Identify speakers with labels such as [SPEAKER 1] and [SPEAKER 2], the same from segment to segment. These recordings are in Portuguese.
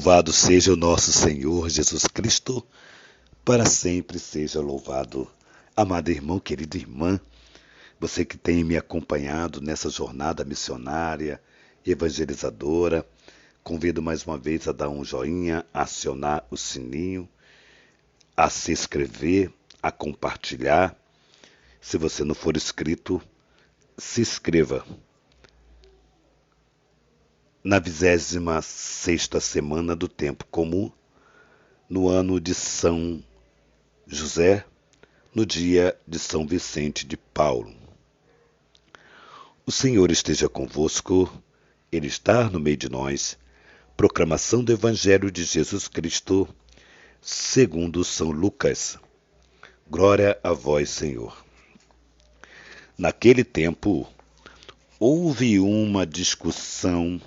[SPEAKER 1] Louvado seja o nosso Senhor Jesus Cristo, para sempre seja louvado. Amado irmão, querida irmã, você que tem me acompanhado nessa jornada missionária, evangelizadora, convido mais uma vez a dar um joinha, a acionar o sininho, a se inscrever, a compartilhar. Se você não for inscrito, se inscreva. Na 26ª semana do tempo comum, no ano de São José, no dia de São Vicente de Paulo. O Senhor esteja convosco, Ele está no meio de nós. Proclamação do Evangelho de Jesus Cristo, segundo São Lucas. Glória a vós, Senhor. Naquele tempo, houve uma discussão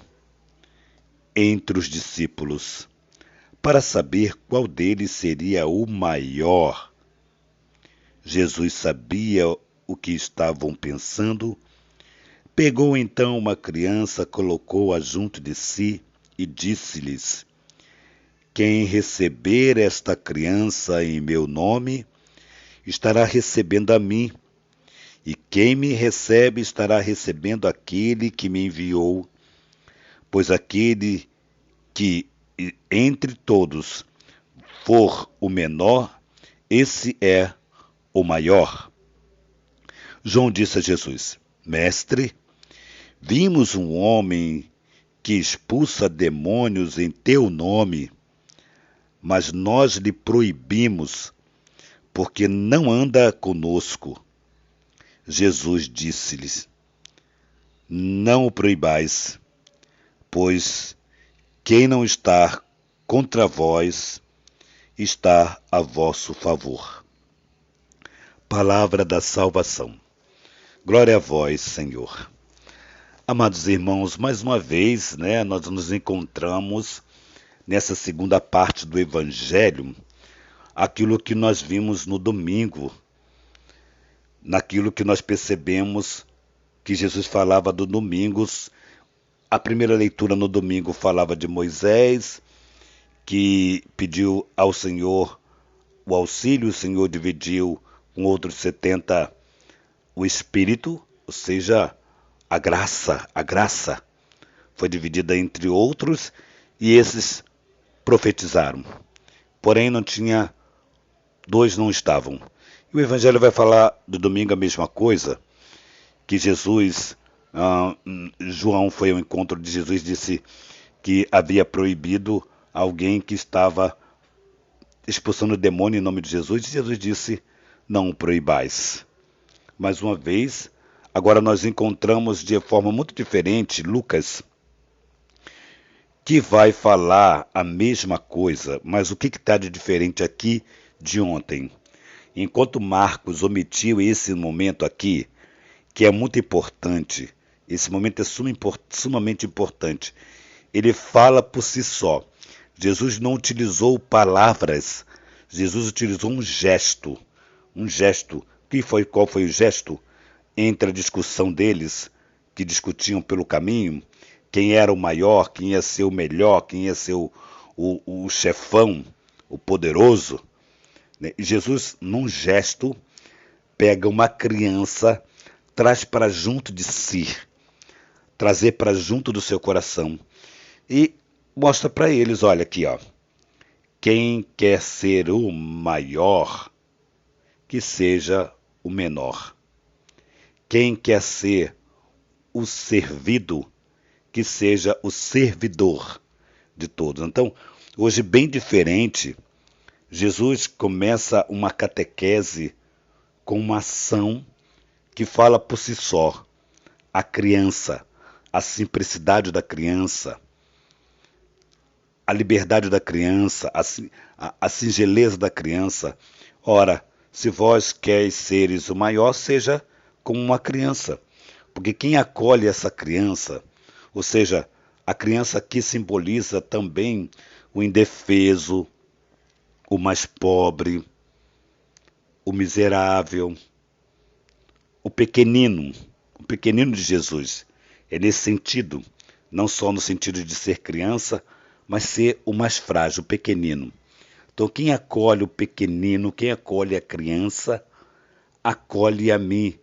[SPEAKER 1] entre os discípulos para saber qual deles seria o maior. Jesus sabia o que estavam pensando. Pegou então uma criança, colocou-a junto de si e disse-lhes: quem receber esta criança em meu nome, estará recebendo a mim, e quem me recebe estará recebendo aquele que me enviou. Pois aquele que entre todos for o menor, esse é o maior. João disse a Jesus: Mestre, vimos um homem que expulsa demônios em teu nome, mas nós lhe proibimos, porque não anda conosco. Jesus disse-lhes: não o proibais, pois quem não está contra vós está a vosso favor. Palavra da salvação. Glória a vós, Senhor. Amados irmãos, mais uma vez, nós nos encontramos nessa segunda parte do Evangelho, aquilo que nós vimos no domingo, naquilo que nós percebemos que Jesus falava do domingos. A primeira leitura no domingo falava de Moisés, que pediu ao Senhor o auxílio, o Senhor dividiu com outros 70 o Espírito, ou seja, a graça foi dividida entre outros e esses profetizaram. Porém, dois não estavam. E o Evangelho vai falar do domingo a mesma coisa, que Jesus, João foi ao encontro de Jesus e disse que havia proibido alguém que estava expulsando demônio em nome de Jesus, e Jesus disse: não o proibais. Mais uma vez, agora nós encontramos de forma muito diferente Lucas, que vai falar a mesma coisa, mas o que está de diferente aqui de ontem? Enquanto Marcos omitiu esse momento aqui, que é muito importante, esse momento é sumamente importante, ele fala por si só. Jesus não utilizou palavras, Jesus utilizou um gesto. Qual foi o gesto? Entre a discussão deles, que discutiam pelo caminho, quem era o maior, quem ia ser o melhor, quem ia ser o chefão, o poderoso. E Jesus, num gesto, pega uma criança, traz para junto de si, trazer para junto do seu coração e mostra para eles: olha aqui, quem quer ser o maior, que seja o menor. Quem quer ser o servido, que seja o servidor de todos. Então, hoje, bem diferente, Jesus começa uma catequese com uma ação que fala por si só. A criança, a simplicidade da criança, a liberdade da criança, a singeleza da criança. Ora, se vós queres seres o maior, seja como uma criança. Porque quem acolhe essa criança, ou seja, a criança aqui simboliza também o indefeso, o mais pobre, o miserável, o pequenino de Jesus. É nesse sentido, não só no sentido de ser criança, mas ser o mais frágil, o pequenino. Então, quem acolhe o pequenino, quem acolhe a criança, acolhe a mim.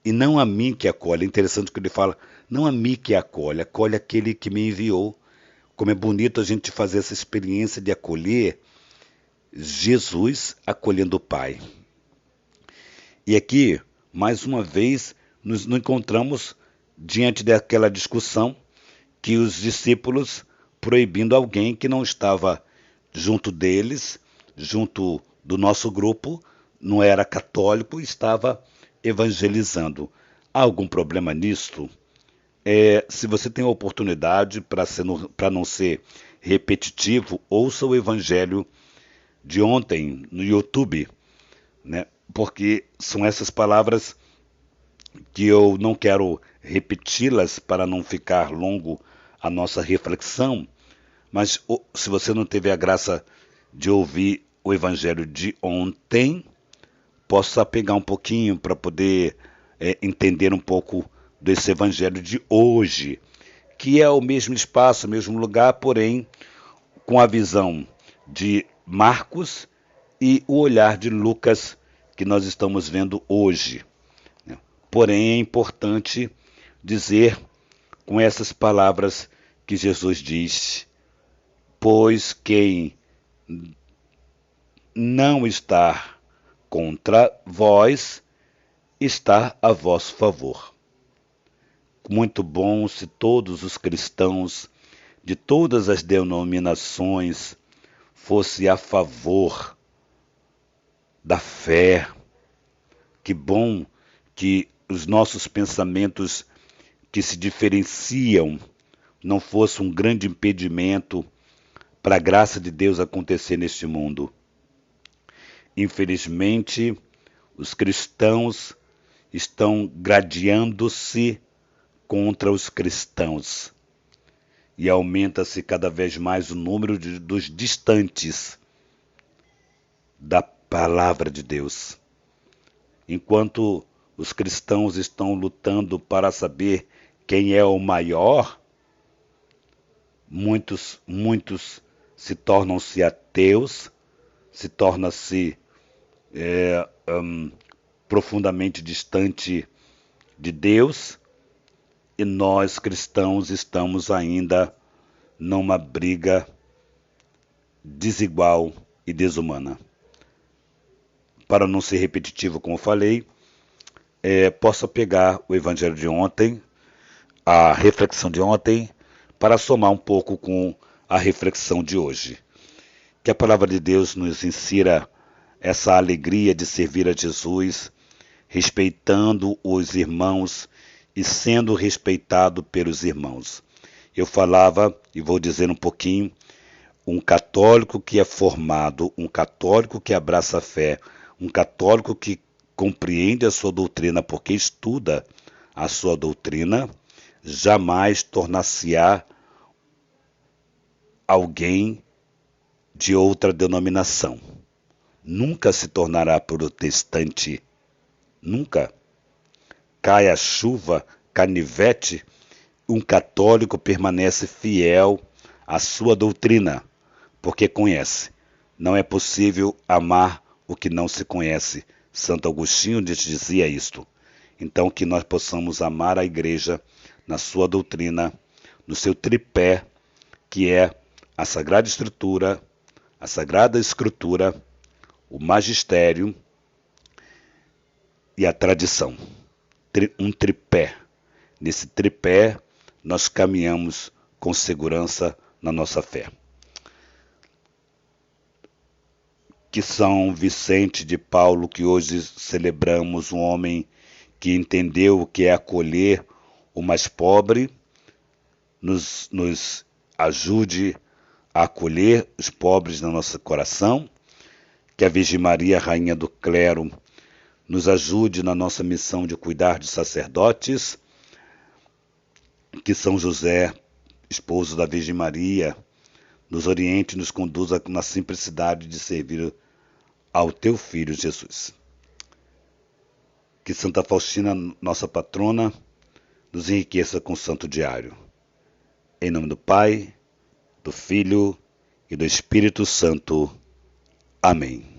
[SPEAKER 1] E não a mim que acolhe. É interessante que ele fala, não a mim que acolhe, acolhe aquele que me enviou. Como é bonito a gente fazer essa experiência de acolher Jesus acolhendo o Pai. E aqui, mais uma vez, nos encontramos diante daquela discussão que os discípulos proibindo alguém que não estava junto deles, junto do nosso grupo, não era católico, estava evangelizando. Há algum problema nisto? Se você tem a oportunidade, para não ser repetitivo, ouça o evangelho de ontem no YouTube, né? Porque são essas palavras que eu não quero repeti-las para não ficar longo a nossa reflexão, mas se você não teve a graça de ouvir o evangelho de ontem, possa pegar um pouquinho para poder entender um pouco desse evangelho de hoje, que é o mesmo espaço, o mesmo lugar, porém com a visão de Marcos e o olhar de Lucas que nós estamos vendo hoje. Porém, é importante dizer com essas palavras que Jesus diz: pois quem não está contra vós, está a vosso favor. Muito bom se todos os cristãos de todas as denominações fossem a favor da fé. Que bom que os nossos pensamentos que se diferenciam não fosse um grande impedimento para a graça de Deus acontecer neste mundo. Infelizmente, os cristãos estão gradeando-se contra os cristãos e aumenta-se cada vez mais o número dos distantes da palavra de Deus. Enquanto os cristãos estão lutando para saber quem é o maior, muitos se tornam-se ateus, se tornam-se profundamente distante de Deus, e nós cristãos estamos ainda numa briga desigual e desumana. Para não ser repetitivo, como falei, possa pegar o evangelho de ontem, a reflexão de ontem, para somar um pouco com a reflexão de hoje. Que a palavra de Deus nos insira essa alegria de servir a Jesus, respeitando os irmãos e sendo respeitado pelos irmãos. Eu falava, e vou dizer um pouquinho, um católico que é formado, um católico que abraça a fé, um católico que compreende a sua doutrina porque estuda a sua doutrina, jamais tornar-se-á alguém de outra denominação. Nunca se tornará protestante. Nunca. Cai a chuva, canivete, um católico permanece fiel à sua doutrina, porque conhece. Não é possível amar o que não se conhece. Santo Agostinho dizia isto. Então, que nós possamos amar a Igreja na sua doutrina, no seu tripé, que é a Sagrada Escritura, a Sagrada Escritura, o Magistério e a tradição. Um tripé. Nesse tripé, nós caminhamos com segurança na nossa fé. Que São Vicente de Paulo, que hoje celebramos, um homem que entendeu o que é acolher o mais pobre, nos ajude a acolher os pobres no nosso coração. Que a Virgem Maria, Rainha do Clero, nos ajude na nossa missão de cuidar de sacerdotes. Que São José, esposo da Virgem Maria, nos oriente e nos conduza na simplicidade de servir ao teu Filho Jesus. Que Santa Faustina, nossa patrona, nos enriqueça com o Santo Diário. Em nome do Pai, do Filho e do Espírito Santo. Amém.